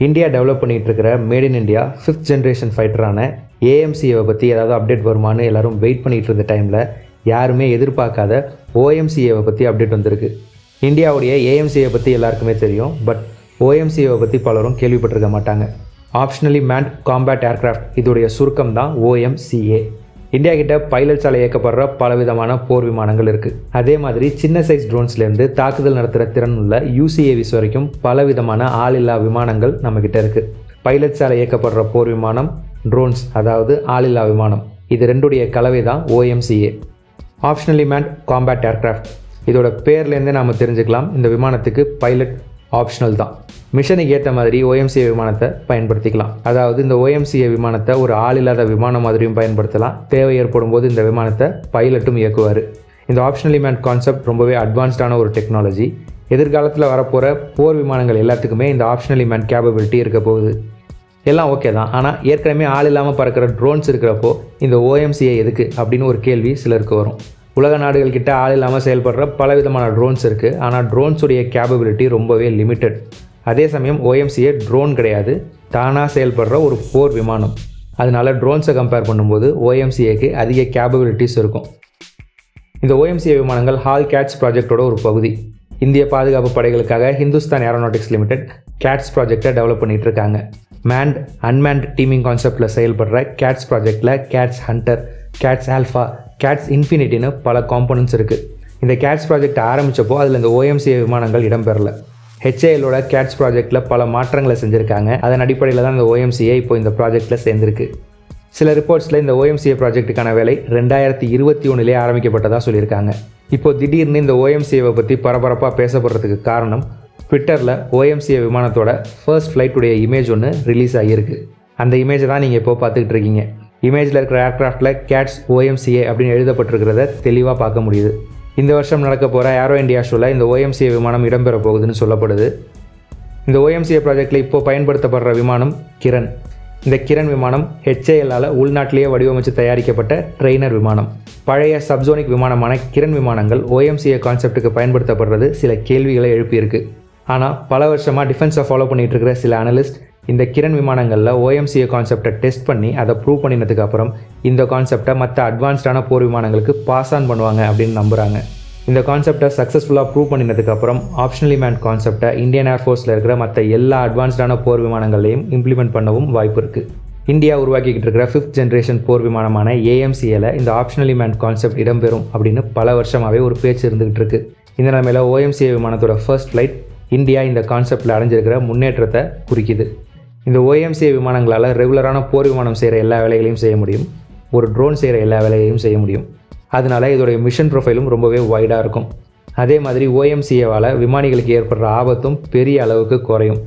India develop பண்ணிகிட்டு இருக்கிற made in India 5th generation ஃபைட்டரான ஏஎம்சிஏவை பற்றி ஏதாவது அப்டேட் வருமானு எல்லோரும் வெயிட் பண்ணிகிட்டு இருந்த டைமில் யாருமே எதிர்பார்க்காத ஓஎம்சிஏவை பற்றி அப்டேட் வந்திருக்கு. இந்தியாவுடைய ஏஎம்சிஏவை பற்றி எல்லாருக்குமே தெரியும், பட் ஓஎம்சிஏவை பற்றி பலரும் கேள்விப்பட்டிருக்க மாட்டாங்க. ஆப்ஷனலி மேன்ட் காம்பேட் ஏர்க்ராஃப்ட், இதோடைய சுருக்கம் தான் ஓஎம்சிஏ. இந்தியா கிட்ட பைலட்ஸால் இயக்கப்படுற பலவிதமான போர் விமானங்கள் இருக்குது. அதே மாதிரி சின்ன சைஸ் ட்ரோன்ஸ்லேருந்து தாக்குதல் நடத்துகிற திறன் உள்ள யூசிஏவிஸ் வரைக்கும் பலவிதமான ஆளில்லா விமானங்கள் நம்மக்கிட்ட இருக்குது. பைலட்ஸால் இயக்கப்படுற போர் விமானம், ட்ரோன்ஸ் அதாவது ஆளில்லா விமானம், இது ரெண்டுடைய கலவை தான் OMCA. Optionally manned combat aircraft, இதோட பேர்லேருந்தே நாம் தெரிஞ்சுக்கலாம் இந்த விமானத்துக்கு பைலட் ஆப்ஷனல் தான். மிஷனுக்கு ஏற்ற மாதிரி ஓஎம்சிஏ விமானத்தை பயன்படுத்திக்கலாம். அதாவது இந்த ஓஎம்சிஏ விமானத்தை ஒரு ஆள் இல்லாத விமானம் மாதிரியும் பயன்படுத்தலாம். தேவை ஏற்படும் போது இந்த விமானத்தை பைலட்டும் இயக்குவார். இந்த ஆப்ஷனலி மேன்ட் கான்செப்ட் ரொம்பவே அட்வான்ஸ்டான ஒரு டெக்னாலஜி. எதிர்காலத்தில் வரப்போகிற போர் விமானங்கள் எல்லாத்துக்குமே இந்த ஆப்ஷனலி மேன்ட் கேப்பபிலிட்டி இருக்க போகுது. எல்லாம் ஓகே தான், ஆனால் ஏற்கனவே ஆள் இல்லாமல் பறக்கிற ட்ரோன்ஸ் இருக்கிறப்போ இந்த ஓஎம்சிஏ எதுக்கு அப்படின்னு ஒரு கேள்வி சிலருக்கு வரும். உலக நாடுகள்கிட்ட ஆள் இல்லாமல் செயல்படுற பலவிதமான ட்ரோன்ஸ் இருக்குது, ஆனால் ட்ரோன்ஸுடைய கேப்பபிலிட்டி ரொம்பவே லிமிட்டட். அதே சமயம் ஓஎம்சிஏ ட்ரோன் கிடையாது, தானாக செயல்படுற ஒரு போர் விமானம். அதனால ட்ரோன்ஸை கம்பேர் பண்ணும்போது ஓஎம்சிஏக்கு அதிக கேப்பபிலிட்டிஸ் இருக்கும். இந்த ஓஎம்சிஏ விமானங்கள் ஹால் கேட்ஸ் ப்ராஜெக்டோட ஒரு பகுதி. இந்திய பாதுகாப்பு படைகளுக்காக ஹிந்துஸ்தான் ஏரோநாட்டிக்ஸ் லிமிடெட் கேட்ஸ் ப்ராஜெக்டை டெவலப் பண்ணிகிட்டு இருக்காங்க. மேன்ட் அன்மேன்ட் டீமிங் கான்செப்டில் செயல்படுற கேட்ஸ் ப்ராஜெக்டில் CATS hunter, CATS alpha, CATS இன்ஃபினிட்டின்னு பல காம்போனன்ட்ஸ் இருக்குது. இந்த கேட்ஸ் ப்ராஜெக்ட் ஆரம்பித்தப்போ அதில் இந்த ஓஎம்சிஏ விமானங்கள் இடம்பெறல. ஹெச்ஏஎல்லோட கேட்ஸ் ப்ராஜெக்டில் பல மாற்றங்களை செஞ்சுருக்காங்க. அதன் அடிப்படையில் தான் இந்த ஓஎம்சிஏ இப்போ இந்த ப்ராஜெக்டில் சேர்ந்துருக்கு. சில ரிப்போர்ட்ஸில் இந்த ஓஎம்சிஏ ப்ராஜெக்ட்டுக்கான வேலை 2021 ஆரம்பிக்கப்பட்டதாக சொல்லியிருக்காங்க. இப்போ திடீர்னு இந்த ஓஎம்சிஏவை பற்றி பரபரப்பாக பேசப்படுறதுக்கு காரணம், ட்விட்டரில் ஓஎம்சிஏ விமானத்தோட ஃபர்ஸ்ட் ஃப்ளைட்டுடைய இமேஜ் ஒன்று ரிலீஸ் ஆகியிருக்கு. அந்த இமேஜை தான் நீங்கள் இப்போ பார்த்துக்கிட்டு இருக்கீங்க. இமேஜில் இருக்கிற ஏர்க்ராஃப்டில் கேட்ஸ் ஓஎம்சிஏ அப்படின்னு எழுதப்பட்டிருக்கிறத தெளிவாக பார்க்க முடியுது. இந்த வருஷம் நடக்க போகிற ஏரோ இந்தியா ஷோவில் இந்த ஓஎம்சிஏ விமானம் இடம்பெற போகுதுன்னு சொல்லப்படுது. இந்த ஓஎம்சிஏ ப்ராஜெக்டில் இப்போ பயன்படுத்தப்படுற விமானம் கிரண். இந்த கிரண் விமானம் ஹெச்ஏஎல்லால் உள்நாட்டிலேயே வடிவமைச்சு தயாரிக்கப்பட்ட ட்ரெய்னர் விமானம். பழைய சப்சோனிக் விமானமான கிரண் விமானங்கள் ஓஎம்சிஏ கான்செப்டுக்கு பயன்படுத்தப்படுறது சில கேள்விகளை எழுப்பியிருக்கு. ஆனால் பல வருஷமாக டிஃபென்ஸை ஃபாலோ பண்ணிகிட்டு இருக்கிற சில அனலிஸ்ட் இந்த கிரண் விமானங்களில் ஓஎம்சிஏ கான்செப்டை டெஸ்ட் பண்ணி அதை ப்ரூவ் பண்ணினதுக்கு அப்புறம் இந்த கான்செப்டை மற்ற அட்வான்ஸ்டான போர் விமானங்களுக்கு பாஸ் ஆன் பண்ணுவாங்க அப்படின்னு நம்புகிறாங்க. இந்த கான்செப்டை சக்ஸஸ்ஃபுல்லாக ப்ரூவ் பண்ணினதுக்கப்புறம் ஆப்ஷனலி மேன்ட் கான்செப்டை இந்தியன் ஏர்ஃபோர்ஸில் இருக்கிற மற்ற எல்லா அட்வான்ஸ்டான போர் விமானங்களையும் இம்ப்ளிமெண்ட் பண்ணவும் வாய்ப்பு இருக்குது. இந்தியா உருவாக்கிக்கிட்டு இருக்கிற 5th ஜென்ரேஷன் போர் விமானமான ஏஎம்சிஏல இந்த ஆப்ஷனலி மேன்ட் கான்செப்ட் இடம்பெறும் அப்படின்னு பல வருஷமாகவே ஒரு பேச்சு இருந்துகிட்டு இருக்குது. இந்த நிலைமையில் ஓஎம்சிஏ விமானத்தோட ஃபர்ஸ்ட் ஃப்ளைட் இந்தியா இந்த கான்செப்டில் அடைஞ்சிருக்கிற முன்னேற்றத்தை குறிக்குது. இந்த ஓஎம்சிஏ விமானங்களால் ரெகுலரான போர் விமானம் செய்கிற எல்லா வேலைகளையும் செய்ய முடியும், ஒரு ட்ரோன் செய்கிற எல்லா வேலைகளையும் செய்ய முடியும். அதனால இதோடைய மிஷன் ப்ரொஃபைலும் ரொம்பவே வைடாக இருக்கும். அதே மாதிரி ஓஎம்சிஏவால் விமானிகளுக்கு ஏற்படுற ஆபத்தும் பெரிய அளவுக்கு குறையும்.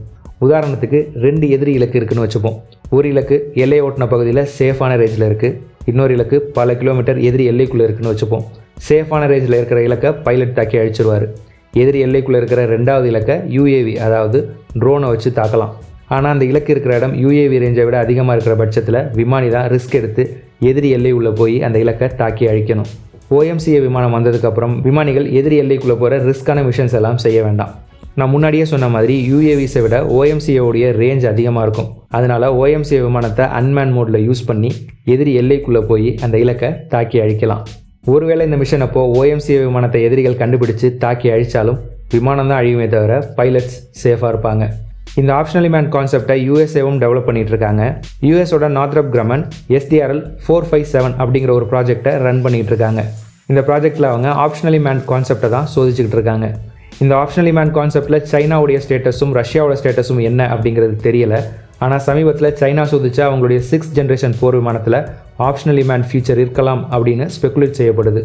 உதாரணத்துக்கு 2 எதிரி இலக்கு இருக்குன்னு வச்சுப்போம். ஒரு இலக்கு எல்லை ஓட்டின பகுதியில் சேஃபான ரேஞ்சில் இருக்குது, இன்னொரு இலக்கு பல கிலோமீட்டர் எதிரி எல்லைக்குள்ளே இருக்குன்னு வச்சுப்போம். சேஃபான ரேஞ்சில் இருக்கிற இலக்கை பைலட் தாக்கி அழிச்சிருவார். எதிரி எல்லைக்குள்ளே இருக்கிற 2வது இலக்கை யூஏவி அதாவது ட்ரோனை வச்சு தாக்கலாம். ஆனால் அந்த இலக்கு இருக்கிற இடம் யூஏவி ரேஞ்சை விட அதிகமாக இருக்கிற பட்சத்தில் விமானி தான் ரிஸ்க் எடுத்து எதிரி எல்லை உள்ளே போய் அந்த இலக்கை தாக்கி அழிக்கணும். ஓஎம்சிஏ விமானம் வந்ததுக்கப்புறம் விமானிகள் எதிரி எல்லைக்குள்ளே போகிற ரிஸ்க்கான மிஷன்ஸ் எல்லாம் செய்ய வேண்டாம். நான் முன்னாடியே சொன்ன மாதிரி யூஏவிஸை விட ஓஎம்சிஏவுடைய ரேஞ்ச் அதிகமாக இருக்கும். அதனால் ஓஎம்சிஏ விமானத்தை அன்மேன் மோடில் யூஸ் பண்ணி எதிரி எல்லைக்குள்ளே போய் அந்த இலக்கை தாக்கி அழிக்கலாம். ஒருவேளை இந்த மிஷன் அப்போ ஓஎம்சிஏ விமானத்தை எதிரிகள் கண்டுபிடிச்சு தாக்கி அழித்தாலும் விமானம் தான் அழியுமே தவிர பைலட்ஸ் சேஃபாக இருப்பாங்க. இந்த ஆப்ஷனலி மேன்ட் கான்செப்டை யூஎஸ்ஏவும் டெவலப் பண்ணிகிட்டு இருக்காங்க. யூஎஸோட நார்த்ரப் கிரமன் SDRL 457 அப்படிங்கிற ஒரு ப்ராஜெக்டை ரன் பண்ணிகிட்டு இருக்காங்க. இந்த ப்ராஜெக்டில் அவங்க ஆப்ஷனலி மேன்ட் கான்செப்டை தான் சோதிச்சுக்கிட்டு இருக்காங்க. இந்த ஆப்ஷனலி மேன்ட் கான்செப்டில் சைனாவுடைய ஸ்டேட்டஸும் ரஷ்யாவோட ஸ்டேட்டஸும் என்ன அப்படிங்கிறது தெரியல. ஆனால் சமீபத்தில் சைனா சோதிச்சா அவங்களுடைய 6th ஜென்ரேஷன் போர் விமானத்தில் ஆப்ஷனலி மேன்ட் ஃபியூச்சர் இருக்கலாம் அப்படின்னு ஸ்பெகுலேட் செய்யப்படுது.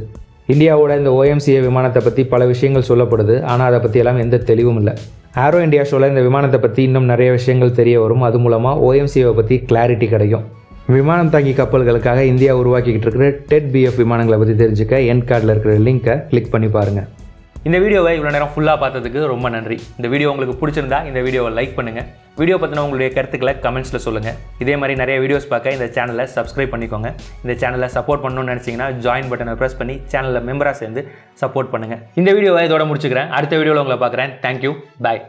இந்தியாவோட இந்த ஓஎம்சிஏ விமானத்தை பற்றி பல விஷயங்கள் சொல்லப்படுது, ஆனால் அதை பற்றி எல்லாம் எந்த தெளிவும் இல்லை. ஏரோ இந்தியா ஷோவில் இந்த விமானத்தை பற்றி இன்னும் நிறைய விஷயங்கள் தெரிய வரும். அது மூலமாக ஓஎம்சிஏவை பற்றி கிளாரிட்டி கிடைக்கும். விமானம் தாங்கி கப்பல்களுக்காக இந்தியா உருவாக்கிக்கிட்டு இருக்கிற TED-BF விமானங்களை பற்றி தெரிஞ்சுக்க எண்ட் கார்டில் இருக்கிற லிங்கை கிளிக் பண்ணி பாருங்கள். இந்த வீடியோவை இவ்வளோ நேரம் ஃபுல்லாக பார்த்ததுக்கு ரொம்ப நன்றி. இந்த வீடியோ உங்களுக்கு பிடிச்சிருந்தா இந்த வீடியோவை லைக் பண்ணுங்கள். வீடியோ பற்றின உங்களுடைய கருத்துக்களை கமெண்ட்ஸில் சொல்லுங்கள். இதே மாதிரி நிறைய வீடியோஸ் பார்க்க இந்த சேனலை சப்ஸ்கிரைப் பண்ணிக்கோங்க. இந்த சேனலை சப்போர்ட் பண்ணணும்னு நினச்சிங்கன்னா ஜாயின் பட்டனை ப்ரெஸ் பண்ணி சேனலில் மெம்பராக சேர்ந்து சப்போர்ட் பண்ணுங்கள். இந்த வீடியோவை இதோட முடிச்சுக்கிறேன். அடுத்த வீடியோவில் உங்களை பார்க்குறேன். தேங்க்யூ, பாய்.